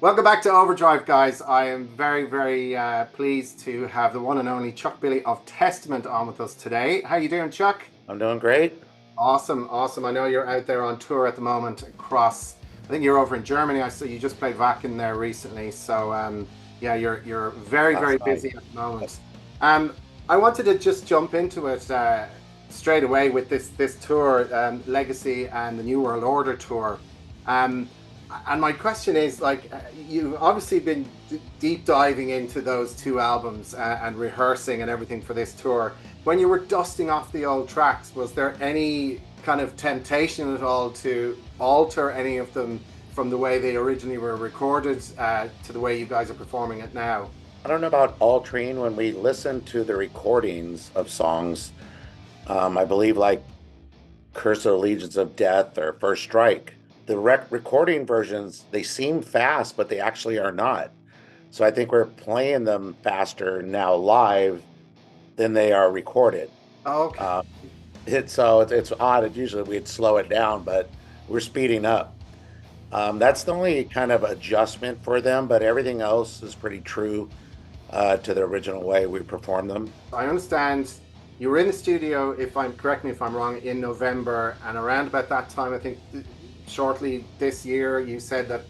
Welcome back to Overdrive, guys. I am very pleased to have the one and only Chuck Billy of Testament on with us today. How you doing, Chuck? I'm doing great. Awesome, awesome. I know you're out there on tour at the moment across. I think you're over in Germany. I saw you just played back in there recently. Yeah, you're very Last night. busy at the moment. Um, I wanted to just jump into it straight away with this tour, Legacy and the New World Order tour. Um, and my question is, you've obviously been deep diving into those two albums and rehearsing and everything for this tour. When you were dusting off the old tracks, was there any kind of temptation at all to alter any of them from the way they originally were recorded to the way you guys are performing it now? I don't know about altering when we listen to the recordings of songs. I believe like Curse of the Legions of Death or First Strike. The recording versions, they seem fast, but they actually are not. So I think we're playing them faster now live than they are recorded. Okay. Uh, it's odd. Usually we'd slow it down, but we're speeding up. That's the only kind of adjustment for them, but everything else is pretty true to the original way we performed them. I understand you were in the studio, if I'm correct me if I'm wrong, in November, and around about that time, I think shortly this year, you said that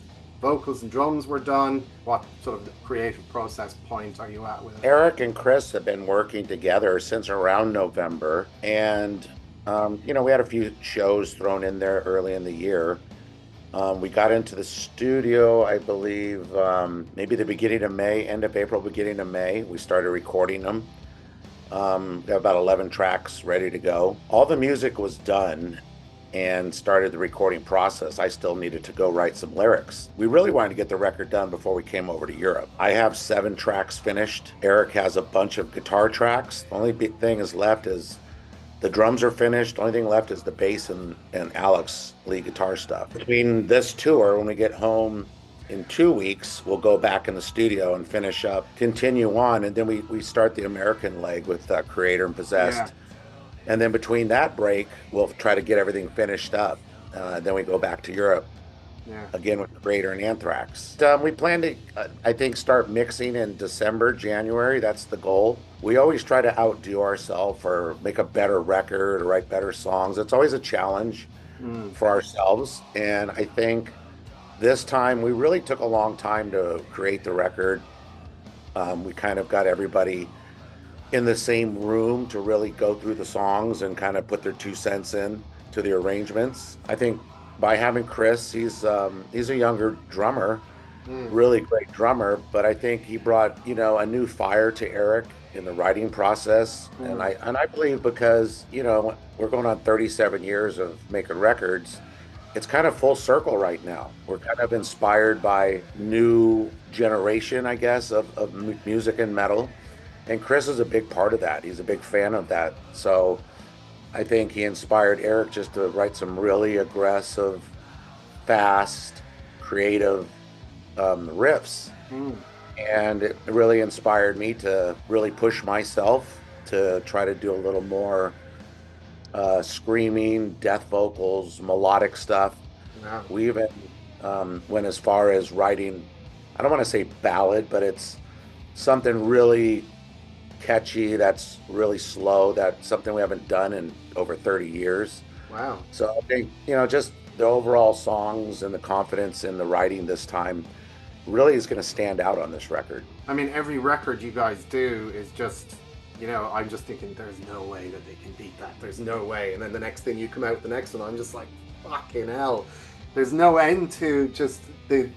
vocals and drums were done. What sort of creative process point are you at with it? Eric and Chris have been working together since around November, and we had a few shows thrown in there early in the year. We got into the studio, I believe, maybe the beginning of May, end of April, beginning of May. We started recording them. We have about 11 tracks ready to go. All the music was done and started the recording process. I still needed to go write some lyrics. We really wanted to get the record done before we came over to Europe. I have 7 tracks finished. Eric has a bunch of guitar tracks. The only big thing is left is the drums are finished. The only thing left is the bass and Alex lead guitar stuff. Between this tour, when we get home in 2 weeks, we'll go back in the studio and finish up, continue on, and then we start the American leg with Creator and Yeah, Possessed. And then between that break, we'll try to get everything finished up. Then we go back to Europe yeah. again with Creator and Anthrax. We plan to, I think, start mixing in December, January. That's the goal. We always try to outdo ourselves or make a better record or write better songs. It's always a challenge Mm. for ourselves. And I think this time we really took a long time to create the record. We kind of got everybody in the same room to really go through the songs and kind of put their 2 cents in to the arrangements. I think by having Chris, he's a younger drummer, Mm. really great drummer, but I think he brought, a new fire to Eric in the writing process. And Mm. I believe because, we're going on 37 years of making records, it's kind of full circle right now. We're kind of inspired by new generation, I guess, of music and metal. And Chris is a big part of that. He's a big fan of that. So I think he inspired Eric just to write some really aggressive, fast, creative riffs. Mm. And it really inspired me to really push myself to try to do a little more screaming, death vocals, melodic stuff. Yeah. We even went as far as writing, I don't want to say ballad, but it's something really catchy, that's really slow, that's something we haven't done in over 30 years. Wow. So I think, just the overall songs and the confidence in the writing this time really is going to stand out on this record. I mean, every record you guys do is just, I'm just thinking there's no way that they can beat that. There's no way. And then the next thing you come out with the next one, I'm just like, fucking hell. There's no end to just the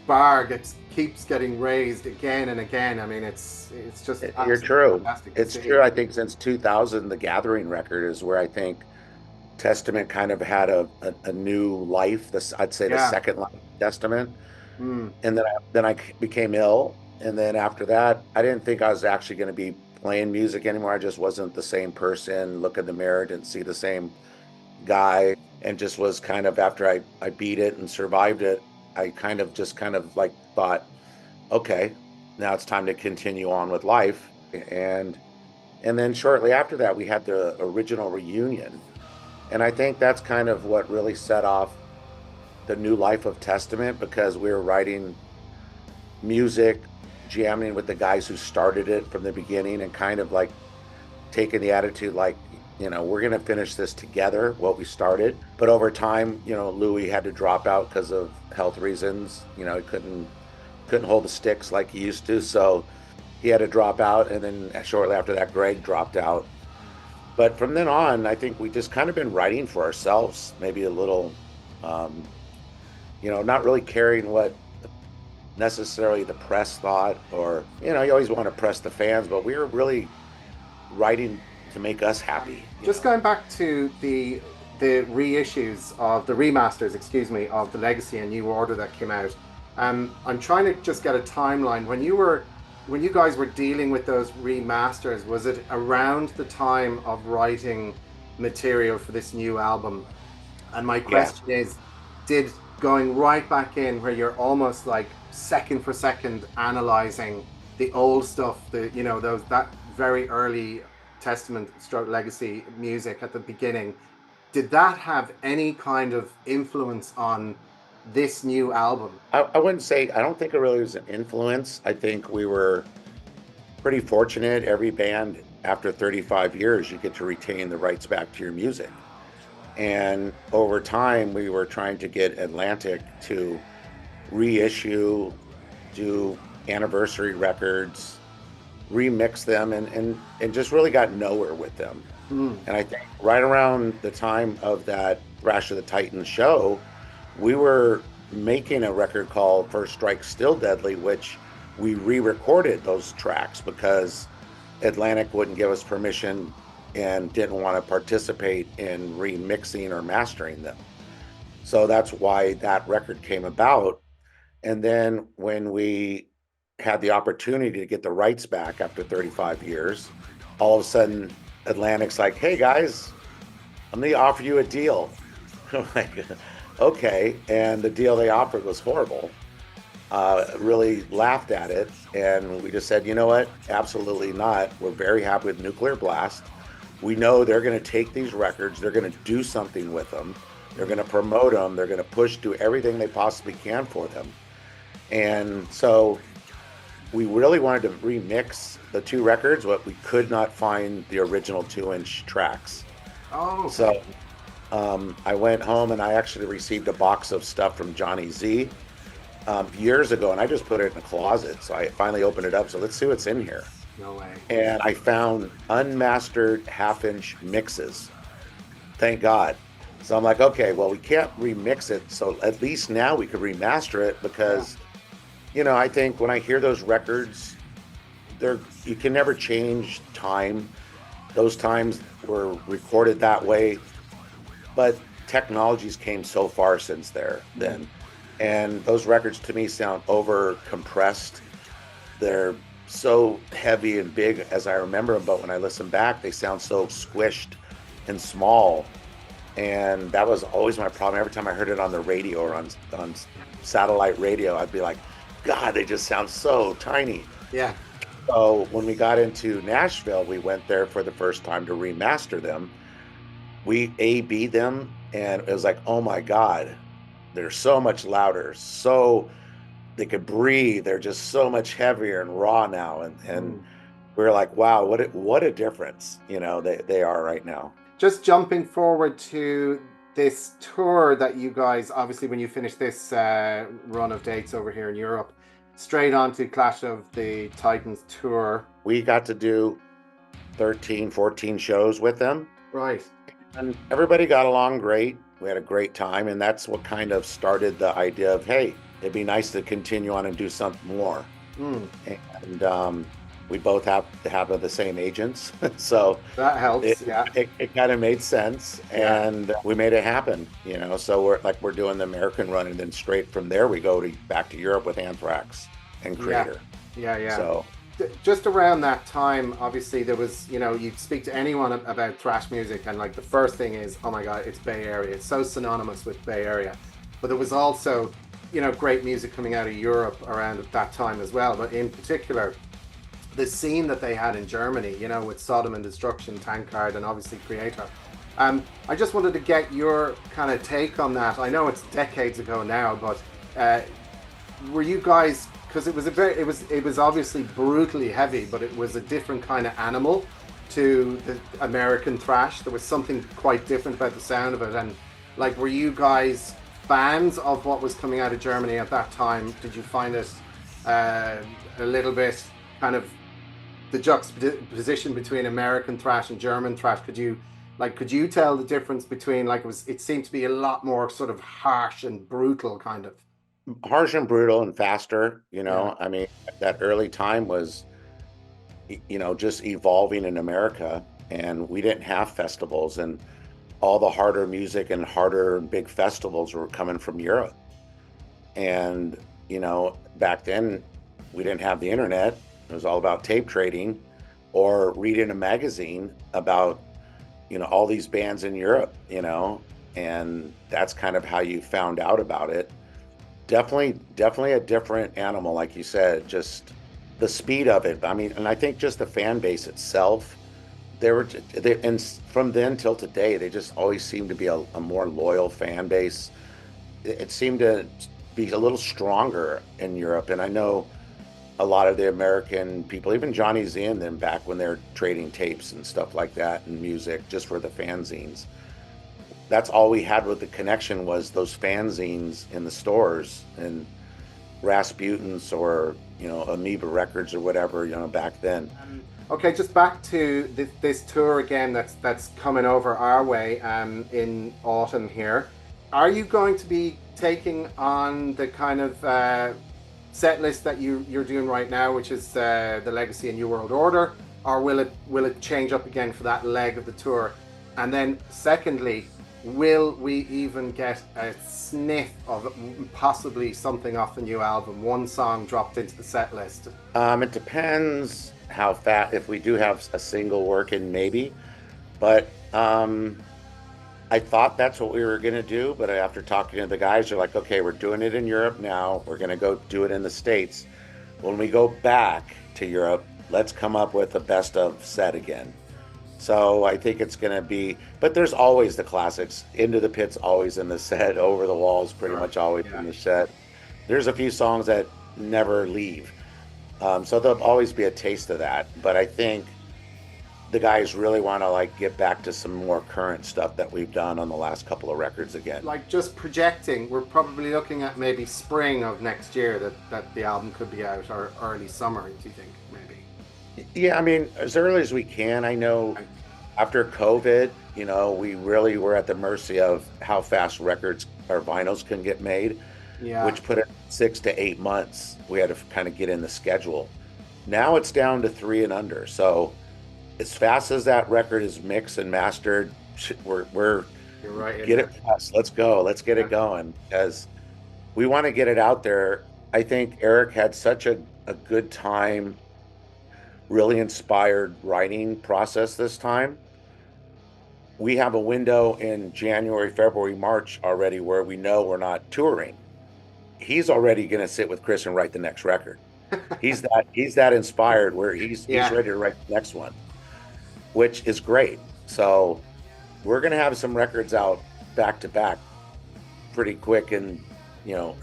bar keeps getting raised again and again. I mean, it's just You're absolutely true. fantastic to It's see. true. I think since 2000, the Gathering record is where I think Testament kind of had a new life. This, I'd say, the Yeah. second life of Testament. Mm. And then I became ill, and then after that, I didn't think I was actually going to be playing music anymore. I just wasn't the same person. Look in the mirror, didn't see the same guy, and just was kind of, after I beat it and survived it, I kind of like thought, okay, now it's time to continue on with life. And then shortly after that, we had the original reunion, and I think that's kind of what really set off the new life of Testament, because we were writing music, jamming with the guys who started it from the beginning, and kind of like taking the attitude like, we're going to finish this together, what we started. But over time, Louis had to drop out because of health reasons. He couldn't hold the sticks like he used to, so he had to drop out. And then shortly after that, Greg dropped out. But from then on, I think we just kind of been writing for ourselves, maybe a little, um, not really caring what necessarily the press thought, or you always want to press the fans, but we were really writing to make us happy. Just going back to the reissues of the remasters, excuse me, of the Legacy and New Order that came out. I'm trying to just get a timeline. When you guys were dealing with those remasters, was it around the time of writing material for this new album? And my question is, did going right back in where you're almost like second for second analyzing the old stuff, that very early Testament stroke Legacy music at the beginning, did that have any kind of influence on this new album? I wouldn't say, I don't think it really was an influence. I think we were pretty fortunate. Every band, after 35 years, you get to retain the rights back to your music. And over time, we were trying to get Atlantic to reissue, do anniversary records, remix them, and just really got nowhere with them. And I think right around the time of that Thrash of the Titans show, we were making a record called First Strike Still Deadly, which we re-recorded those tracks because Atlantic wouldn't give us permission and didn't want to participate in remixing or mastering them. So that's why that record came about. And then when we had the opportunity to get the rights back after 35 years, all of a sudden Atlantic's like, hey guys, I'm going to offer you a deal. I'm like, okay. And the deal they offered was horrible. Really laughed at it. And we just said, you know what? Absolutely not. We're very happy with Nuclear Blast. We know they're going to take these records, they're going to do something with them, they're going to promote them, they're going to push, do everything they possibly can for them. And so we really wanted to remix the two records, but we could not find the original 2-inch tracks. Oh. So I went home and I actually received a box of stuff from Johnny Z years ago, and I just put it in a closet. So I finally opened it up. So let's see what's in here. No way. And I found unmastered half-inch mixes. Thank God. So I'm like, okay, well, we can't remix it. So at least now we could remaster it because, I think when I hear those records, you can never change time. Those times were recorded that way, but technologies came so far since then. And those records to me sound over compressed. They're so heavy and big as I remember them, but when I listen back, they sound so squished and small. And that was always my problem. Every time I heard it on the radio or on satellite radio, I'd be like, God, they just sound so tiny. Yeah. So when we got into Nashville, we went there for the first time to remaster them. We A/B'd them, and it was like, oh my God, they're so much louder, so they could breathe. They're just so much heavier and raw now. And we were like, wow, what a difference, they are right now. Just jumping forward to this tour that you guys, obviously when you finish this run of dates over here in Europe, straight on to Clash of the Titans tour. We got to do 13, 14 shows with them. Right. And everybody got along great. We had a great time. And that's what kind of started the idea of, hey, it'd be nice to continue on and do something more. And we both have to have the same agents. So that helps. It kind of made sense. And we made it happen, so we're doing the American run, and then straight from there we go back to Europe with Anthrax and Creator. Yeah. So just around that time, obviously there was, you'd speak to anyone about thrash music and like the first thing is, oh my God, it's Bay Area. It's so synonymous with Bay Area. But there was also, great music coming out of Europe around that time as well. But in particular, the scene that they had in Germany, with Sodom and Destruction, Tankard, and obviously Creator. I just wanted to get your kind of take on that. I know it's decades ago now, but were you guys because it was a very it was obviously brutally heavy, but it was a different kind of animal to the American thrash. There was something quite different about the sound of it. And like, were you guys fans of what was coming out of Germany at that time? Did you find it uh, a little bit kind of the juxtaposition between American thrash and German thrash? Could you tell the difference between, like, it seemed to be a lot more sort of harsh and brutal kind of. Harsh and brutal and faster, Yeah. I mean, that early time was, just evolving in America, and we didn't have festivals, and all the harder music and harder big festivals were coming from Europe. And, back then we didn't have the internet. It was all about tape trading or reading a magazine about, all these bands in Europe, and that's kind of how you found out about it. Definitely a different animal, like you said, just the speed of it. I mean, and I think just the fan base itself, and from then till today, they just always seem to be a more loyal fan base. It seemed to be a little stronger in Europe. And I know a lot of the American people, even Johnny Z and them, back when they're trading tapes and stuff like that and music just for the fanzines, that's all we had with the connection was those fanzines in the stores and Rasputin's or Amoeba Records or whatever, back then. Okay, just back to this tour again that's coming over our way in autumn here. Are you going to be taking on the kind of set list that you're doing right now, which is the Legacy and New World Order, or will it change up again for that leg of the tour? And then secondly, will we even get a sniff of possibly something off the new album? One song dropped into the set list. It depends how fast, if we do have a single working, maybe. But I thought that's what we were going to do. But after talking to the guys, they're like, okay, we're doing it in Europe now. We're going to go do it in the States. When we go back to Europe, let's come up with a best of set again. So I think it's going to be, but there's always the classics. Into the Pit's always in the set. Over the Walls pretty much always in the set. There's a few songs that never leave. So there'll always be a taste of that. But I think the guys really want to like get back to some more current stuff that we've done on the last couple of records again. Like, just projecting, we're probably looking at maybe spring of next year that the album could be out, or early summer, do you think, maybe? Yeah, I mean, as early as we can. I know after COVID, we really were at the mercy of how fast records or vinyls can get made, which put it 6 to 8 months. We had to kind of get in the schedule. Now it's down to 3 and under. So as fast as that record is mixed and mastered, we're You're right. get it fast. Let's go. Let's get it going, as we want to get it out there. I think Eric had such a good time, really inspired writing process this time. We have a window in January, February, March already where we know we're not touring. He's already going to sit with Chris and write the next record. He's that inspired where he's ready to write the next one, which is great. So we're going to have some records out back to back pretty quick, and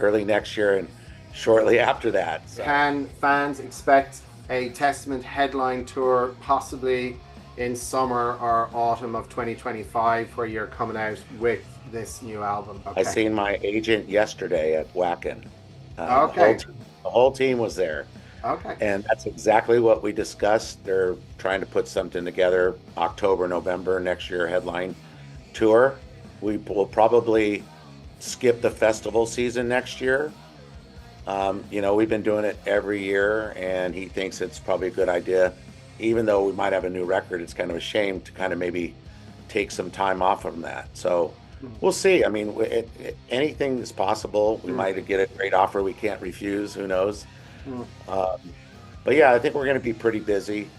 early next year and shortly after that. So. Can fans expect a Testament headline tour possibly in summer or autumn of 2025, where you're coming out with this new album? Okay. I seen my agent yesterday at Wacken. Okay. The whole team was there. Okay. And that's exactly what we discussed. They're trying to put something together October, November next year, headline tour. We will probably skip the festival season next year. We've been doing it every year, and he thinks it's probably a good idea. Even though we might have a new record, it's kind of a shame to kind of maybe take some time off from that. So we'll see. I mean, anything is possible. We might get a great offer we can't refuse. Who knows? But yeah, I think we're going to be pretty busy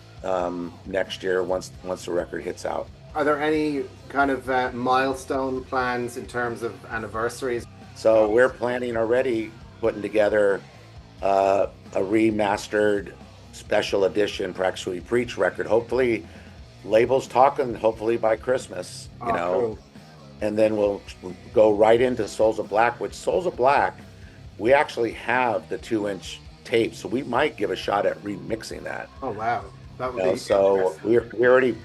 next year once the record hits out. Are there any kind of milestone plans in terms of anniversaries? So we're planning already, putting together a remastered special edition Practice We Preach record. Hopefully, labels talking. Hopefully by Christmas, Cool. And then we'll go right into Souls of Black. Which Souls of Black, we actually have the 2-inch tapes, so we might give a shot at remixing that. Oh wow, that would You know, be so interesting. we already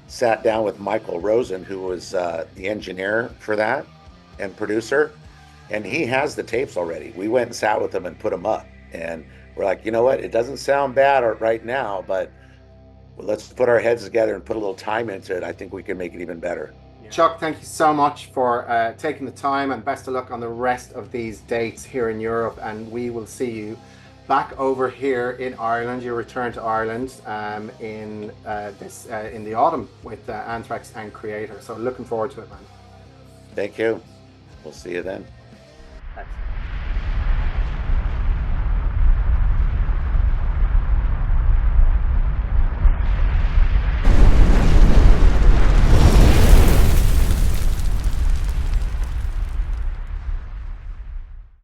sat down with Michael Rosen, who was the engineer for that and producer, and he has the tapes already. We went and sat with him and put them up, and we're like, you know what? It doesn't sound bad right now, but let's put our heads together and put a little time into it. I think we can make it even better. Chuck, thank you so much for taking the time, and best of luck on the rest of these dates here in Europe. And we will see you back over here in Ireland. You return to Ireland in the autumn with Anthrax and Creator. So looking forward to it, man. Thank you. We'll see you then. Excellent.